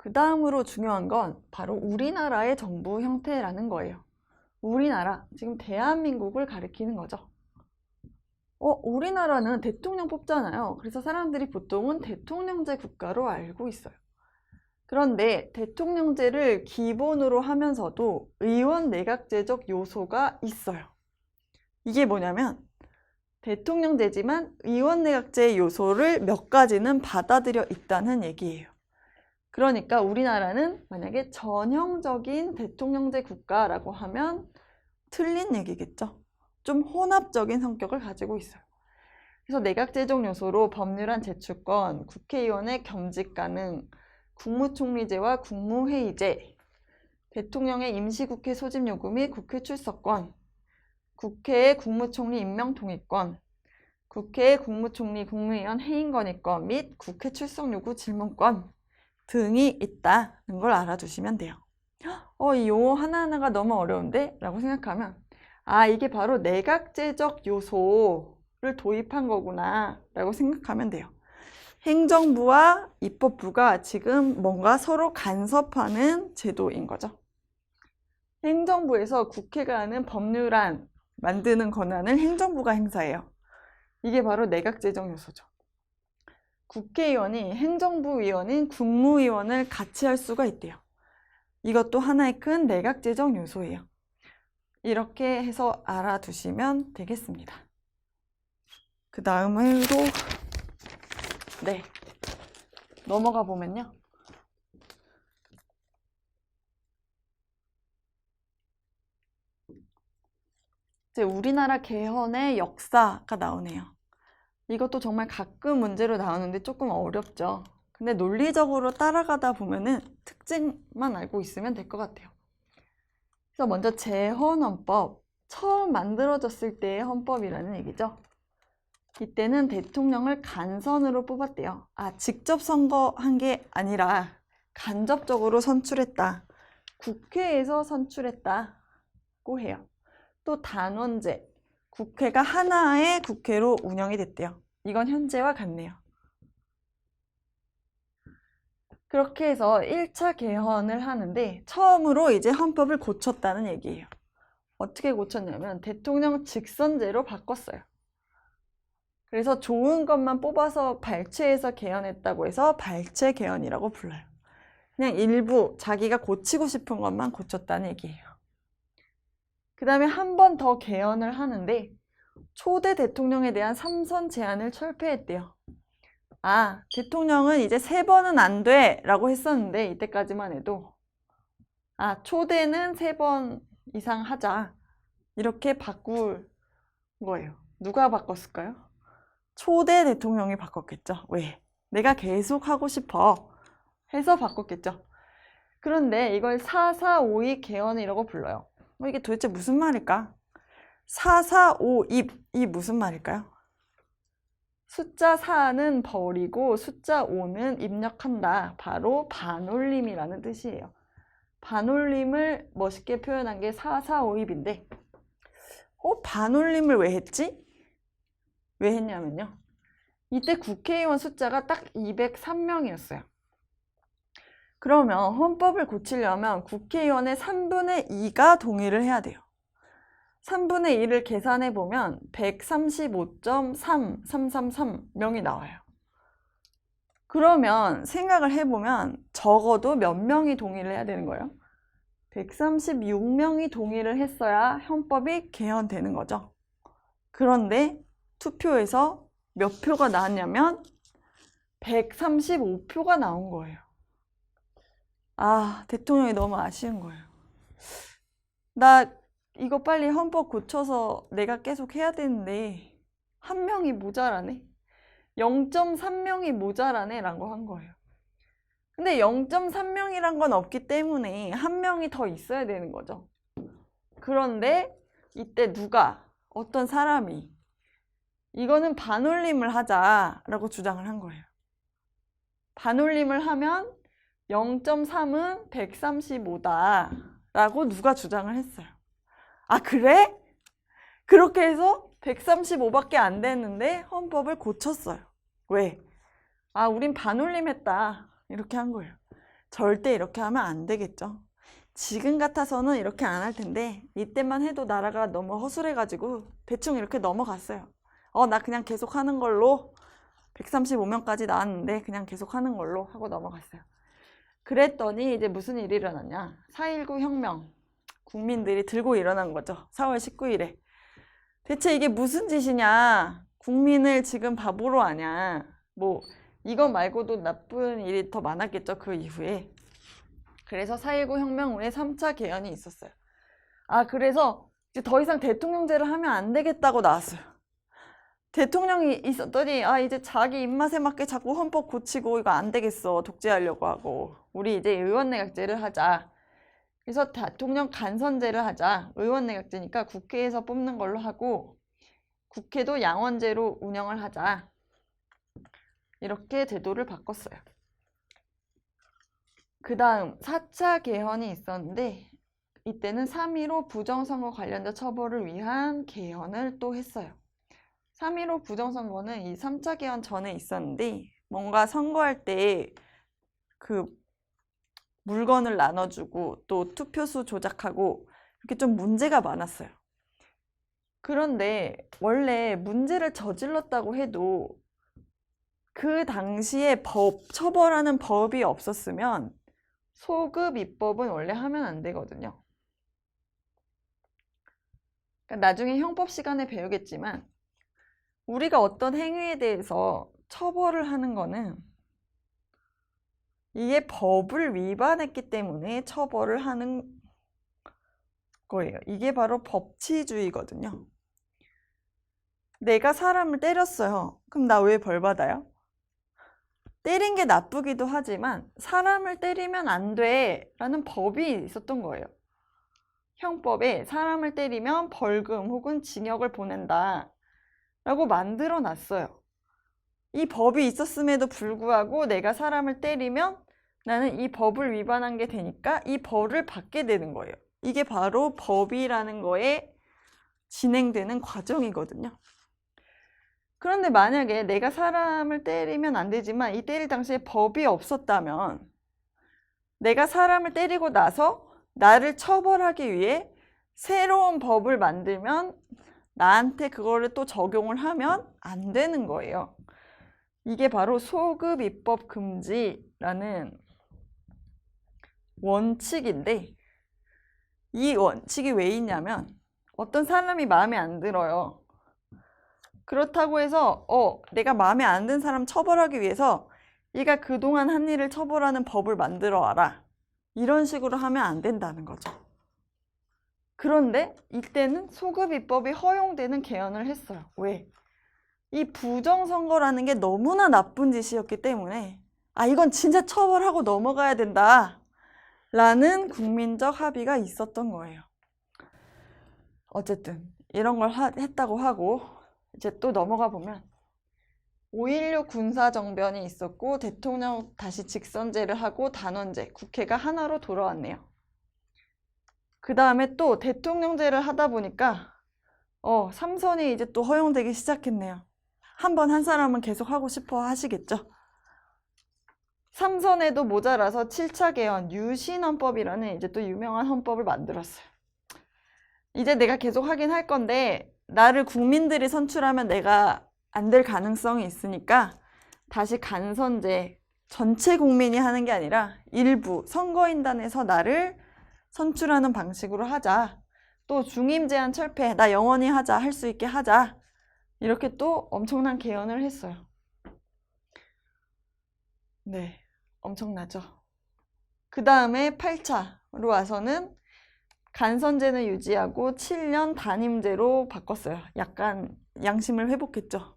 그 다음으로 중요한 건 바로 우리나라의 정부 형태라는 거예요. 우리나라, 지금 대한민국을 가리키는 거죠. 우리나라는 대통령 뽑잖아요. 그래서 사람들이 보통은 대통령제 국가로 알고 있어요. 그런데 대통령제를 기본으로 하면서도 의원 내각제적 요소가 있어요. 이게 뭐냐면 대통령제지만 의원 내각제 요소를 몇 가지는 받아들여 있다는 얘기예요. 그러니까 우리나라는 만약에 전형적인 대통령제 국가라고 하면 틀린 얘기겠죠. 좀 혼합적인 성격을 가지고 있어요. 그래서 내각제적 요소로 법률안 제출권, 국회의원의 겸직 가능, 국무총리제와 국무회의제, 대통령의 임시국회 소집 요구 및 국회 출석권, 국회의 국무총리 임명 동의권, 국회의 국무총리 국무위원 해임 건의권 및 국회 출석 요구 질문권 등이 있다는 걸 알아두시면 돼요. 이 용어 하나하나가 너무 어려운데? 라고 생각하면 이게 바로 내각제적 요소를 도입한 거구나 라고 생각하면 돼요. 행정부와 입법부가 지금 뭔가 서로 간섭하는 제도인 거죠. 행정부에서 국회가 하는 법률안 만드는 권한을 행정부가 행사해요. 이게 바로 내각제적 요소죠. 국회의원이 행정부 위원인 국무위원을 같이 할 수가 있대요. 이것도 하나의 큰 내각제적 요소예요. 이렇게 해서 알아두시면 되겠습니다. 그 다음으로 넘어가 보면요. 이제 우리나라 개헌의 역사가 나오네요. 이것도 정말 가끔 문제로 나오는데 조금 어렵죠. 근데 논리적으로 따라가다 보면은 특징만 알고 있으면 될 것 같아요. 그래서 먼저 제헌헌법, 처음 만들어졌을 때의 헌법이라는 얘기죠. 이때는 대통령을 간선으로 뽑았대요. 직접 선거한 게 아니라 간접적으로 선출했다. 국회에서 선출했다고 해요. 또 단원제, 국회가 하나의 국회로 운영이 됐대요. 이건 현재와 같네요. 그렇게 해서 1차 개헌을 하는데 처음으로 이제 헌법을 고쳤다는 얘기예요. 어떻게 고쳤냐면 대통령 직선제로 바꿨어요. 그래서 좋은 것만 뽑아서 발췌해서 개헌했다고 해서 발췌 개헌이라고 불러요. 그냥 일부 자기가 고치고 싶은 것만 고쳤다는 얘기예요. 그 다음에 한 번 더 개헌을 하는데 초대 대통령에 대한 3선 제한을 철폐했대요. 대통령은 이제 3번은 안 돼 라고 했었는데 이때까지만 해도 초대는 3번 이상 하자 이렇게 바꿀 거예요. 누가 바꿨을까요? 초대 대통령이 바꿨겠죠. 왜? 내가 계속 하고 싶어 해서 바꿨겠죠. 그런데 이걸 4452 개헌이라고 불러요. 이게 도대체 무슨 말일까? 4452이 무슨 말일까요? 숫자 4는 버리고 숫자 5는 입력한다. 바로 반올림이라는 뜻이에요. 반올림을 멋있게 표현한 게 4452인데 반올림을 왜 했지? 왜 했냐면요. 이때 국회의원 숫자가 딱 203명이었어요. 그러면 헌법을 고치려면 국회의원의 3분의 2가 동의를 해야 돼요. 3분의 1을 계산해보면 135.3333명이 나와요. 그러면 생각을 해보면 적어도 몇 명이 동의를 해야 되는 거예요? 136명이 동의를 했어야 헌법이 개헌되는 거죠. 그런데 투표에서 몇 표가 나왔냐면 135표가 나온 거예요. 대통령이 너무 아쉬운 거예요. 나 이거 빨리 헌법 고쳐서 내가 계속 해야 되는데 한 명이 모자라네. 0.3명이 모자라네 라고 한 거예요. 근데 0.3명이란 건 없기 때문에 한 명이 더 있어야 되는 거죠. 그런데 이때 어떤 사람이 이거는 반올림을 하자라고 주장을 한 거예요. 반올림을 하면 0.3은 135다 라고 누가 주장을 했어요. 그래? 그렇게 해서 135밖에 안 됐는데 헌법을 고쳤어요. 왜? 우린 반올림 했다 이렇게 한 거예요. 절대 이렇게 하면 안 되겠죠. 지금 같아서는 이렇게 안 할 텐데 이때만 해도 나라가 너무 허술해가지고 대충 이렇게 넘어갔어요. 나 그냥 계속 하는 걸로 135명까지 나왔는데 그냥 계속 하는 걸로 하고 넘어갔어요. 그랬더니 이제 무슨 일이 일어났냐. 4.19 혁명. 국민들이 들고 일어난 거죠. 4월 19일에. 대체 이게 무슨 짓이냐. 국민을 지금 바보로 아냐. 뭐 이거 말고도 나쁜 일이 더 많았겠죠. 그 이후에. 그래서 4.19 혁명 후에 3차 개헌이 있었어요. 그래서 이제 더 이상 대통령제를 하면 안 되겠다고 나왔어요. 대통령이 있었더니 이제 자기 입맛에 맞게 자꾸 헌법 고치고 이거 안 되겠어. 독재하려고 하고. 우리 이제 의원내각제를 하자. 그래서 대통령 간선제를 하자. 의원내각제니까 국회에서 뽑는 걸로 하고 국회도 양원제로 운영을 하자. 이렇게 제도를 바꿨어요. 그 다음 4차 개헌이 있었는데 이때는 3.15 부정선거 관련자 처벌을 위한 개헌을 또 했어요. 3.15 부정선거는 이 3차 개헌 전에 있었는데 뭔가 선거할 때 그 물건을 나눠주고 또 투표수 조작하고 이렇게 좀 문제가 많았어요. 그런데 원래 문제를 저질렀다고 해도 그 당시에 처벌하는 법이 없었으면 소급 입법은 원래 하면 안 되거든요. 그러니까 나중에 형법 시간에 배우겠지만 우리가 어떤 행위에 대해서 처벌을 하는 거는 이게 법을 위반했기 때문에 처벌을 하는 거예요. 이게 바로 법치주의거든요. 내가 사람을 때렸어요. 그럼 나 왜 벌 받아요? 때린 게 나쁘기도 하지만 사람을 때리면 안 돼 라는 법이 있었던 거예요. 형법에 사람을 때리면 벌금 혹은 징역을 보낸다 라고 만들어 놨어요. 이 법이 있었음에도 불구하고 내가 사람을 때리면 나는 이 법을 위반한 게 되니까 이 벌을 받게 되는 거예요. 이게 바로 법이라는 거에 진행되는 과정이거든요. 그런데 만약에 내가 사람을 때리면 안 되지만 이 때릴 당시에 법이 없었다면 내가 사람을 때리고 나서 나를 처벌하기 위해 새로운 법을 만들면 나한테 그거를 또 적용을 하면 안 되는 거예요. 이게 바로 소급 입법 금지라는 원칙인데 이 원칙이 왜 있냐면 어떤 사람이 마음에 안 들어요. 그렇다고 해서 내가 마음에 안 든 사람 처벌하기 위해서 얘가 그동안 한 일을 처벌하는 법을 만들어 와라. 이런 식으로 하면 안 된다는 거죠. 그런데 이때는 소급 입법이 허용되는 개헌을 했어요. 왜? 이 부정선거라는 게 너무나 나쁜 짓이었기 때문에 이건 진짜 처벌하고 넘어가야 된다 라는 국민적 합의가 있었던 거예요. 어쨌든 이런 걸 했다고 하고 이제 또 넘어가 보면 5.16 군사정변이 있었고 대통령 다시 직선제를 하고 단원제, 국회가 하나로 돌아왔네요. 그 다음에 또 대통령제를 하다 보니까 3선이 이제 또 허용되기 시작했네요. 한 번 한 사람은 계속 하고 싶어 하시겠죠. 3선에도 모자라서 7차 개헌 유신헌법이라는 이제 또 유명한 헌법을 만들었어요. 이제 내가 계속 하긴 할 건데 나를 국민들이 선출하면 내가 안 될 가능성이 있으니까 다시 간선제, 전체 국민이 하는 게 아니라 일부 선거인단에서 나를 선출하는 방식으로 하자. 또 중임 제한 철폐, 나 영원히 하자, 할 수 있게 하자. 이렇게 또 엄청난 개헌을 했어요. 네, 엄청나죠. 그 다음에 8차로 와서는 간선제는 유지하고 7년 단임제로 바꿨어요. 약간 양심을 회복했죠.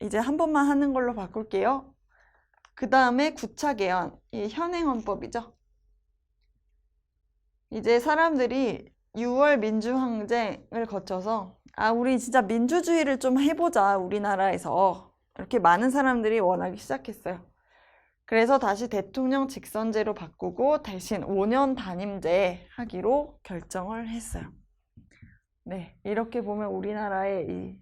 이제 한 번만 하는 걸로 바꿀게요. 그 다음에 9차 개헌, 이 현행헌법이죠. 이제 사람들이 6월 민주항쟁을 거쳐서 우리 진짜 민주주의를 좀 해보자 우리나라에서 이렇게 많은 사람들이 원하기 시작했어요. 그래서 다시 대통령 직선제로 바꾸고 대신 5년 단임제 하기로 결정을 했어요. 네, 이렇게 보면 우리나라의 이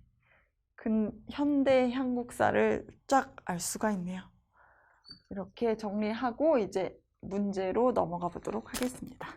현대 한국사를 쫙 알 수가 있네요. 이렇게 정리하고 이제 문제로 넘어가 보도록 하겠습니다.